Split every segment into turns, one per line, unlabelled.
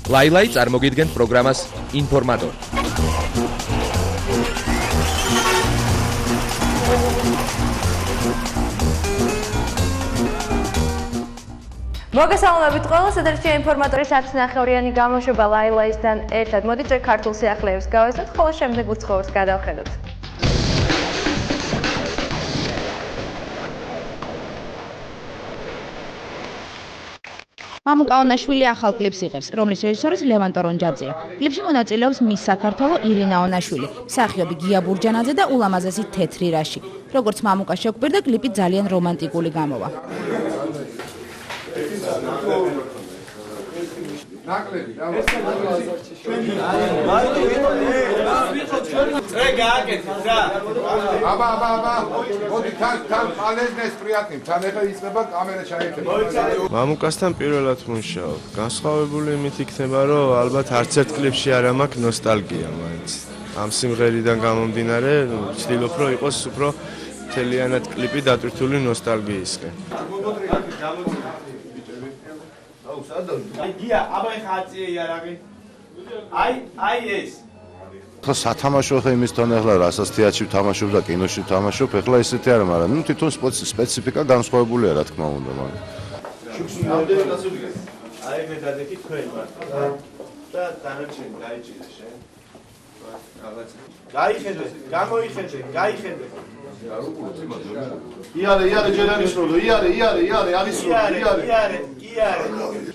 ლაილაი წარმოგიდგენთ პროგრამას ინფორმატორი.
მოგესალმებით ყველას, ეთერში ინფორმატორის 10-ნახევრიანი გამოშვება ლაილაისთან ერთად. მოდით ქართულ სიახლეებს გავესწროთ, ხოლო შემდეგ უცხოურს გადავხედოთ.
მამუკა ონაშვილი ახალ კლიპს იღებს, რომლის რეჟისორის ლევან ტორონჯაძეა. კლიპში მონაწილეობს მის საქართველო ირინა ონაშვილი, მსახიობი გია ბურჯანაძე და ულამაზესი თეთრი რაში. როგორც მამუკა შეგვირდა, კლიპი ძალიან რომანტიკული გამოვა.
მამუკასთან პირველად მუშაობ. განსხვავებული იმით იქნება, რომ ალბათ არც ერთ კლიპში არ მაქვს ნოსტალგია მაინც. ამ სიმღერიდან გამომდინარე, ვცდილობ, რომ იყოს უფრო მთლიანად კლიპი დატვირთული ნოსტალგიისკენ.
გია, აბა ეხა აწიე იარაღი. აი ეს.
ხო სათამაშო ხე იმისთან ახლა რასაც თეატრში ვთამაშობ და კინოში ვთამაშობ, ახლა ესეთი არა, მაგრამ ნუ თვითონ სპეციფიკა განსხვავებულია, რა თქმა უნდა, მაგრამ.
აი მე დადექი თქვენ ვარ. და დანარჩენი დაიჭირე შენ. რაღაცა. გაიხედე, გაიხედე. იარე ჯერანიშნულო, იარე, არის იარე.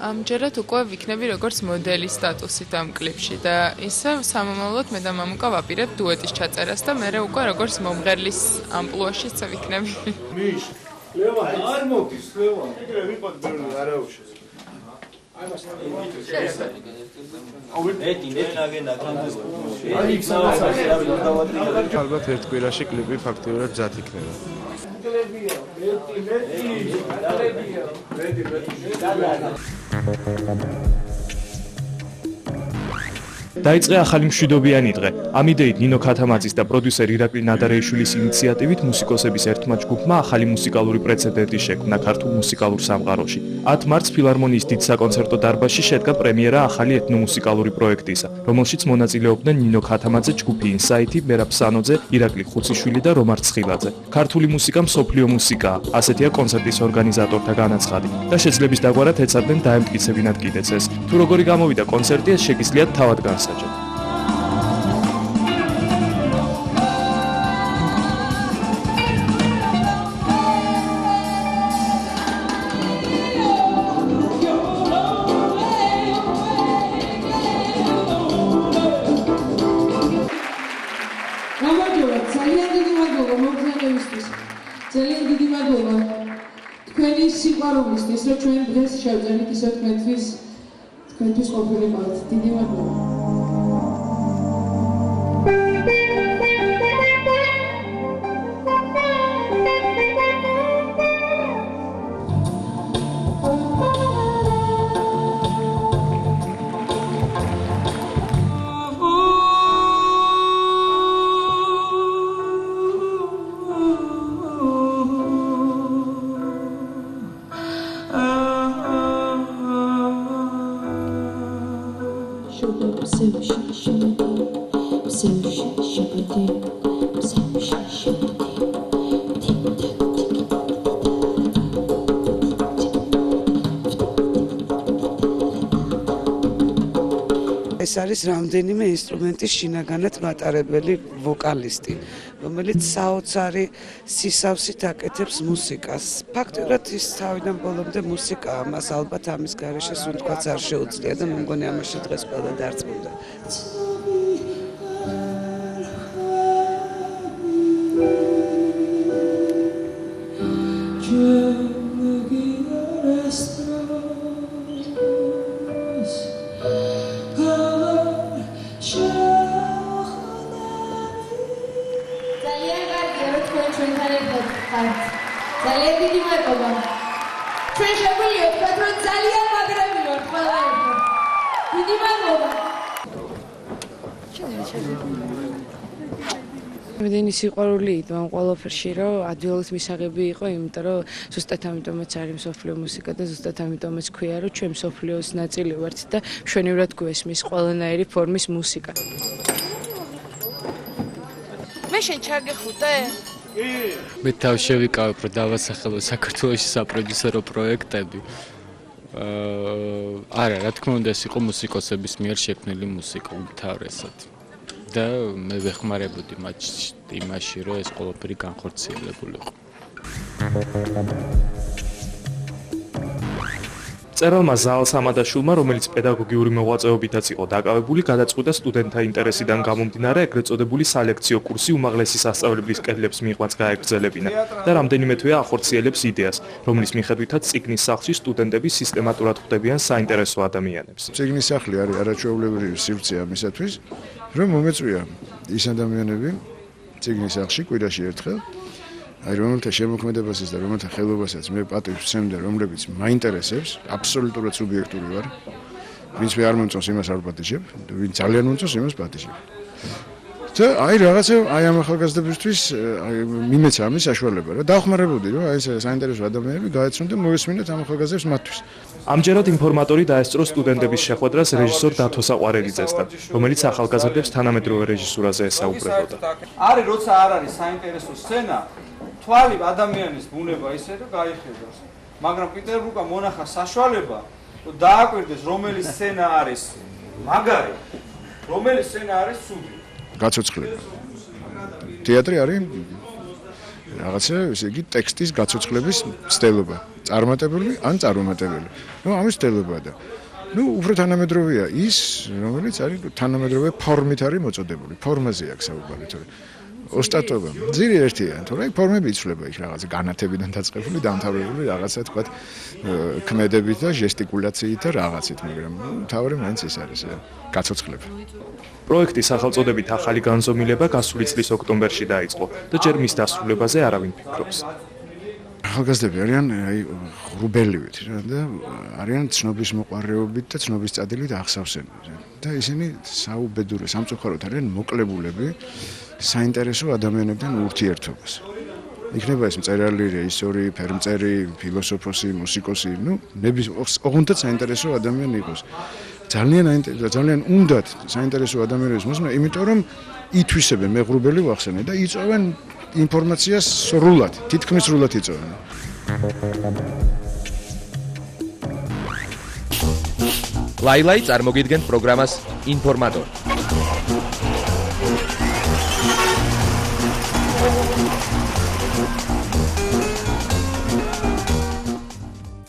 ამჯერად უკვე ვიქნები როგორც მოდელის სტატუსით ამ კლიპში და ისევ სამომავლოდ მე და მამუკა ვაპირებთ დუეტის ჩაწერას და მე უკვე როგორც მომღერლის ამპლუაშიც ვიქნები.
მიშ, ლევან, არ მოდის, ლევან. ეგრე ვიყოთ ბევრი არაუშავს.
ალბათ ერთ კვირაში კლიპი ფაქტიურად გზად იქნება.
დაიწყე ახალი მშვიდობიანი დღე. ამ იდეით ნინო ქათამაძის და პროდიუსერ ირაკლი ნადარეიშვილის ინიციატივით მუსიკოსების ერთმა ჯგუფმა ახალი მუსიკალური პრეცედენტი შექმნა ქართულ მუსიკალურ სამყაროში. 10 მარტს ფილარმონიის დიდ საკონცერტო დარბაზში შედგა პრემიერა ახალი ეთნომუსიკალური პროექტისა, რომელშიც მონაწილეობდნენ ნინო ქათამაძე, ჯგუფი ინსაითი, მერაბ სანოძე, ირაკლი ხუციშვილი და რომარ ცხილაძე. ქართული მუსიკა მსოფლიო მუსიკაა, ასეთია კონცერტის ორგანიზატორთა განაცხადი და შეძლების დაგვარად ეცადნენ დაემტკიცებინათ კიდეც ეს. თუ როგორი გამოვიდა კონცერტი, ეს შეგიძლიათ თავად განსაჯოთ.
ძალიან დიდი მადლობა თქვენი სიყვარულისთვის, რომ ჩვენ დღეს შევძენით ისე თქვენთვის ყოფილიყავით. დიდი მადლობა. ეს არის რამდენიმე ინსტრუმენტის შინაგანად მატარებელი ვოკალისტი, რომელიც საოცარი სისავსით აკეთებს მუსიკას. ფაქტობრივად ის თავიდან ბოლომდე მუსიკაა, მას ალბათ ამის გარეშე სულ თქვაც არ შეუძლია და მე მგონი ამაში დღეს ყველა დარწმუნდა.
ძალიან დიდი მადლობა. ჩვენ შეგვიძლია ვთქვათ, რომ ძალიან მაგრები ვართ ყველა ერთად. დიდი მადლობა.
იმდენი სიყვარული იყო ამ ყველაფერში, რომ ადვილად მისაღები იყო, იმიტომ რომ ზუსტად ამიტომაც არის მსოფლიო მუსიკა და ზუსტად ამიტომაც ქვია, რომ ჩვენ მსოფლიოს ნაწილი ვართ და მშვენივრად გვესმის ყველანაირი ფორმის მუსიკა.
მე შენ ჩაგეხუტე?
მე თავში შევიკავებ, რომ დავასახელო საქართველოში საპროდიუსერო პროექტები. არა, რა თქმა უნდა, ეს იყო მუსიკოსების მიერ შექმნილი მუსიკა უმთავრესად. და მე ვეხმარებოდი მათ იმაში, რომ ეს ყველაფერი განხორციელებულიყო.
მწერალმა ზაალ სამადაშვილმა, რომელიც პედაგოგიური მოღვაწეობითაც იყო დაკავებული, გადაწყვიტა სტუდენტთა ინტერესიდან გამომდინარე ეგრეთ წოდებული სალექციო კურსი უმაღლესი სასწავლებლის კედლებს მიღმაც გაეგრძელებინა და რამდენიმე თვეა ახორციელებს იდეას, რომლის მიხედვითაც წიგნის სახლში სტუდენტები სისტემატურად ხვდებიან საინტერესო ადამიანებს.
წიგნის სახლი არის არაჩვეულებრივი სივრცე ამისათვის, რომ მომეწვია ის ადამიანები წიგნის სახლში კვირაში ერთხელ, აი რომელთა შემოქმედებასაც და რომელთა ხელობასაც მე პატივს ვცემდა, რომლებიც მაინტერესებს, აბსოლუტურად სუბიექტური ვარ. ვინც მე არ მომწონს, იმას არ ვპატიჟებ, და ვინც ძალიან მომწონს, იმას ვპატიჟებ. და აი რაღაცა აი ამ ახალგაზრდებისთვის მიმეცა ამის საშუალება, რა დავხმარებოდი, რომ აი ეს საინტერესო ადამიანები გაეცნონ და მოესმინოთ ამ ახალგაზრდებს მათთვის.
ამჯერად ინფორმატორი დაესწრო სტუდენტების შეხვედრას რეჟისორ დათო საყვარელიძესთან, რომელიც ახალგაზრდებს თანამედროვე რეჟისურაზე ესაუბრებოდა.
არის როცა არ არის საინტერესო სცენა, თვალი ადამიანის ბუნება ისე რომ გაიხედოს. მაგრამ პიტერბურგა მონახა საშუალება, რომ დააკვირდეს რომელი სცენა არის მაგარი, რომელი სცენა არის ცუდი.
გაცოცხლება. თეატრი არის რაღაცა, ესე იგი, ტექსტის გაცოცხლების მცდელობა, წარმატებული ან წარუმატებელი. ამის მცდელობა და უფრო თანამედროვეა ის, რომელიც არის თანამედროვე ფორმით არის მოწოდებული. ფორმაზე აქვს საუბარი, თორე ოსტატობა. ძირი ერთია, თორე ფორმები იცვლება იქ რაღაცა განათებიდან დაწყებული, დამთავრებული რაღაცა თქვა ქმედებით და ჟესტიკულაციით და რაღაცით, მაგრამ თავი მაინც ის არის გაცოცხლება.
პროექტის სახელწოდებით ახალი განზომილება გასული წლის ოქტომბერში დაიწყო და ჯერ მის დასრულებაზე არავინ ფიქრობს.
ახალგაზრდები არიან ღრუბელივით და არიან ცნობის მოყვარეობით და ცნობის წადილით აღსავსემ. და ისინი საუბედური სამწუხაროდ არიან მოკლებულები საინტერესო ადამიანებთან ურთიერთობას. იქნება ეს მწერალი, რეჟისორი, ფერმწერი, ფილოსოფოსი, მუსიკოსი, ოღონდ საინტერესო ადამიანი იყოს. ძალიან უნდათ საინტერესო ადამიანების მოსმენა, იმიტომ რომ ითვისებენ მეღრუბელი ვახსენე და იწოვენ ინფორმაციას სრულად, თითქმის სრულად იწოვენ.
ლაილაი წარმოგიდგენთ პროგრამას ინფორმატორი.